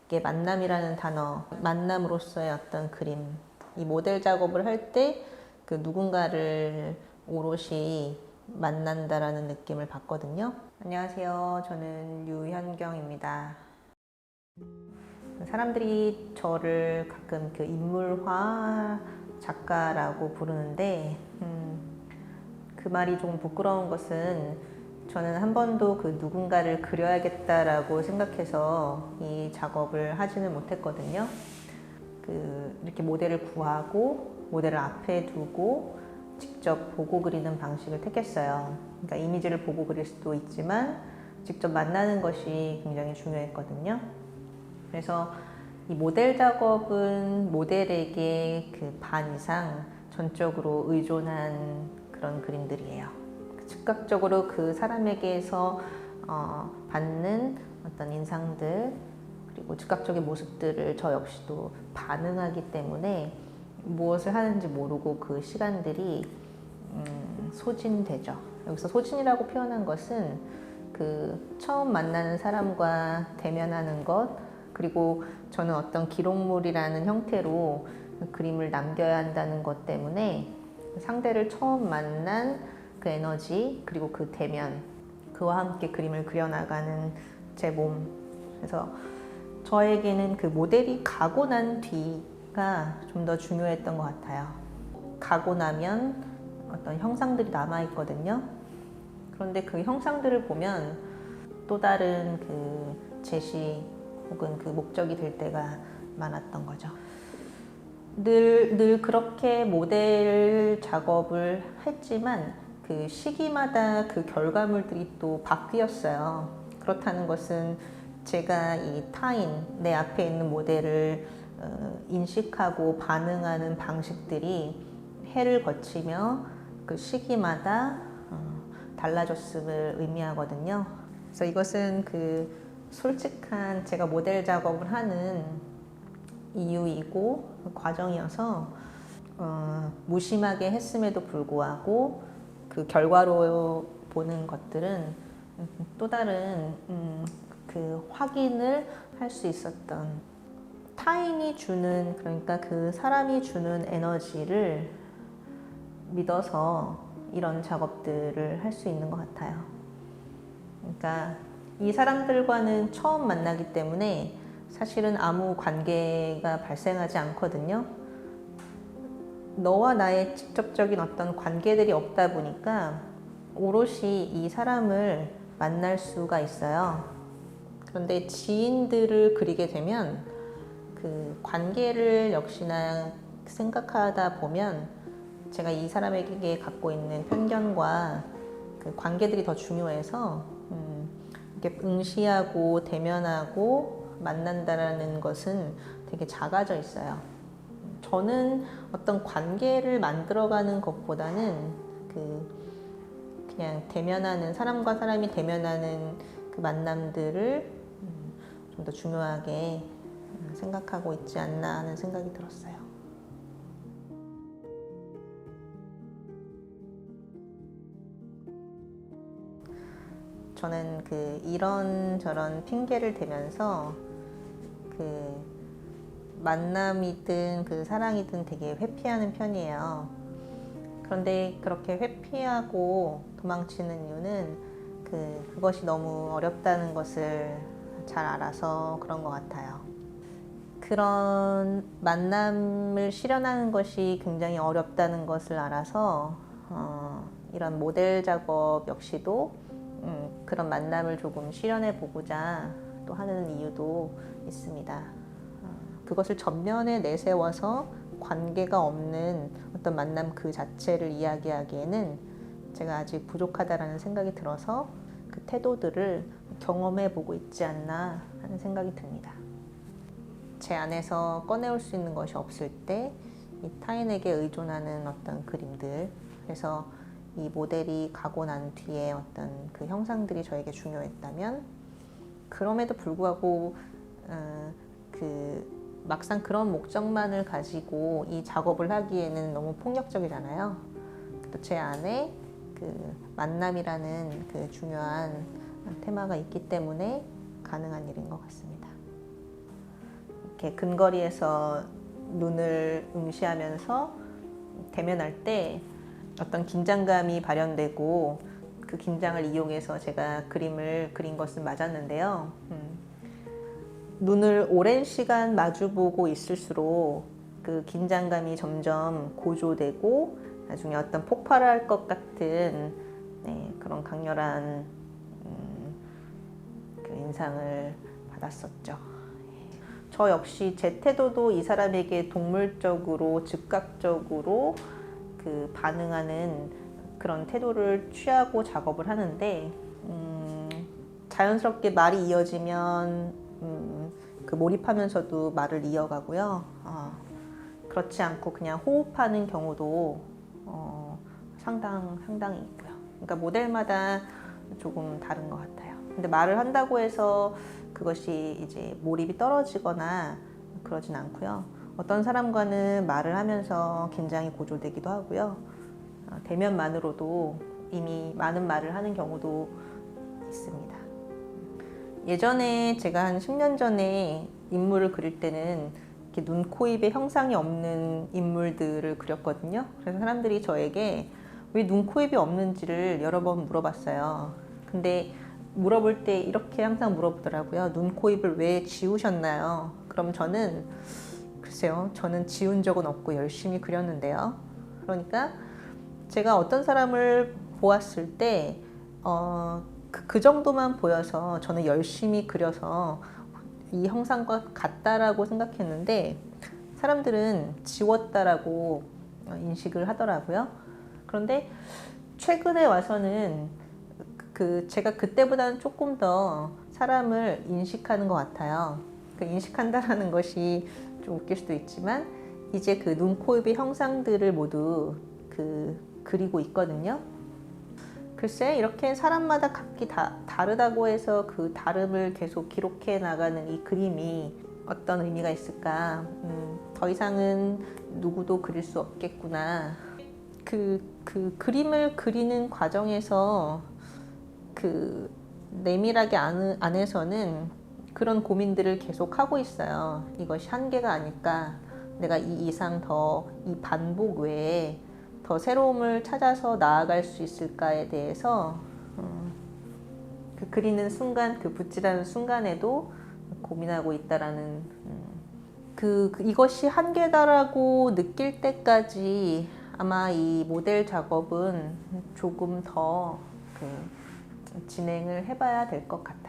이게 만남이라는 단어, 만남으로서의 어떤 그림, 이 모델 작업을 할 때 그 누군가를 오롯이 만난다라는 느낌을 받거든요. 안녕하세요. 저는 유현경입니다. 사람들이 저를 가끔 그 인물화 작가라고 부르는데 그 말이 조금 부끄러운 것은 저는 한 번도 그 누군가를 그려야겠다라고 생각해서 이 작업을 하지는 못했거든요. 이렇게 모델을 구하고 모델을 앞에 두고 직접 보고 그리는 방식을 택했어요. 그러니까 이미지를 보고 그릴 수도 있지만 직접 만나는 것이 굉장히 중요했거든요. 그래서 이 모델 작업은 모델에게 그 반 이상 전적으로 의존한 그런 그림들이에요. 즉각적으로 그 사람에게서 받는 어떤 인상들 그리고 즉각적인 모습들을 저 역시도 반응하기 때문에 무엇을 하는지 모르고 그 시간들이 소진되죠. 여기서 소진이라고 표현한 것은 그 처음 만나는 사람과 대면하는 것 그리고 저는 어떤 기록물이라는 형태로 그림을 남겨야 한다는 것 때문에 상대를 처음 만난 그 에너지 그리고 그 대면 그와 함께 그림을 그려나가는 제 몸 그래서 저에게는 그 모델이 가고 난 뒤가 좀 더 중요했던 것 같아요. 가고 나면 어떤 형상들이 남아있거든요. 그런데 그 형상들을 보면 또 다른 그 제시 혹은 그 목적이 될 때가 많았던 거죠. 늘 그렇게 모델 작업을 했지만 그 시기마다 그 결과물들이 또 바뀌었어요. 그렇다는 것은 제가 이 타인, 내 앞에 있는 모델을 인식하고 반응하는 방식들이 해를 거치며 그 시기마다 달라졌음을 의미하거든요. 그래서 이것은 그 솔직한 제가 모델 작업을 하는 이유이고 과정이어서 무심하게 했음에도 불구하고 그 결과로 보는 것들은 또 다른 그 확인을 할 수 있었던 타인이 주는 그러니까 그 사람이 주는 에너지를 믿어서 이런 작업들을 할 수 있는 것 같아요. 그러니까 이 사람들과는 처음 만나기 때문에 사실은 아무 관계가 발생하지 않거든요. 너와 나의 직접적인 어떤 관계들이 없다 보니까 오롯이 이 사람을 만날 수가 있어요. 그런데 지인들을 그리게 되면 그 관계를 역시나 생각하다 보면 제가 이 사람에게 갖고 있는 편견과 그 관계들이 더 중요해서 이렇게 응시하고 대면하고 만난다라는 것은 되게 작아져 있어요. 저는 어떤 관계를 만들어가는 것보다는 그냥 대면하는 사람과 사람이 대면하는 그 만남들을 좀 더 중요하게 생각하고 있지 않나 하는 생각이 들었어요. 저는 그 이런저런 핑계를 대면서 그 만남이든 그 사랑이든 되게 회피하는 편이에요. 그런데 그렇게 회피하고 도망치는 이유는 그것이 너무 어렵다는 것을 잘 알아서 그런 것 같아요. 그런 만남을 실현하는 것이 굉장히 어렵다는 것을 알아서 이런 모델 작업 역시도 그런 만남을 조금 실현해 보고자 또 하는 이유도 있습니다. 그것을 전면에 내세워서 관계가 없는 어떤 만남 그 자체를 이야기하기에는 제가 아직 부족하다라는 생각이 들어서 그 태도들을 경험해 보고 있지 않나 하는 생각이 듭니다. 제 안에서 꺼내올 수 있는 것이 없을 때 이 타인에게 의존하는 어떤 그림들 그래서 이 모델이 가고 난 뒤에 어떤 그 형상들이 저에게 중요했다면 그럼에도 불구하고 막상 그런 목적만을 가지고 이 작업을 하기에는 너무 폭력적이잖아요. 또 제 안에 그 만남이라는 그 중요한 테마가 있기 때문에 가능한 일인 것 같습니다. 이렇게 근거리에서 눈을 응시하면서 대면할 때 어떤 긴장감이 발현되고 그 긴장을 이용해서 제가 그림을 그린 것은 맞았는데요. 눈을 오랜 시간 마주보고 있을수록 그 긴장감이 점점 고조되고 나중에 어떤 폭발할 것 같은 그런 강렬한 그 인상을 받았었죠. 저 역시 제 태도도 이 사람에게 동물적으로 즉각적으로 그 반응하는 그런 태도를 취하고 작업을 하는데 자연스럽게 말이 이어지면 그 몰입하면서도 말을 이어가고요. 그렇지 않고 그냥 호흡하는 경우도 상당히 있고요. 그러니까 모델마다 조금 다른 것 같아요. 근데 말을 한다고 해서 그것이 이제 몰입이 떨어지거나 그러진 않고요. 어떤 사람과는 말을 하면서 긴장이 고조되기도 하고요. 대면만으로도 이미 많은 말을 하는 경우도 있습니다. 예전에 제가 한 10년 전에 인물을 그릴 때는 이렇게 눈, 코, 입에 형상이 없는 인물들을 그렸거든요. 그래서 사람들이 저에게 왜 눈, 코, 입이 없는지를 여러 번 물어봤어요. 근데 물어볼 때 이렇게 항상 물어보더라고요. 눈, 코, 입을 왜 지우셨나요? 그럼 저는 글쎄요, 저는 지운 적은 없고 열심히 그렸는데요. 그러니까 제가 어떤 사람을 보았을 때 그 정도만 보여서 저는 열심히 그려서 이 형상과 같다라고 생각했는데 사람들은 지웠다라고 인식을 하더라고요. 그런데 최근에 와서는 제가 그때보다는 조금 더 사람을 인식하는 것 같아요. 그 인식한다라는 것이 좀 웃길 수도 있지만 이제 그 눈, 코, 입의 형상들을 모두 그리고 있거든요. 글쎄 이렇게 사람마다 각기 다르다고 해서 그 다름을 계속 기록해 나가는 이 그림이 어떤 의미가 있을까? 더 이상은 누구도 그릴 수 없겠구나. 그 그림을 그리는 과정에서 그 내밀하게 안에서는 그런 고민들을 계속 하고 있어요. 이것이 한계가 아닐까? 내가 이 이상 이 반복 외에 더 새로움을 찾아서 나아갈 수 있을까에 대해서 그 그리는 순간, 그 붓질하는 순간에도 고민하고 있다라는 이것이 한계다라고 느낄 때까지 아마 이 모델 작업은 조금 더 진행을 해봐야 될 것 같아요.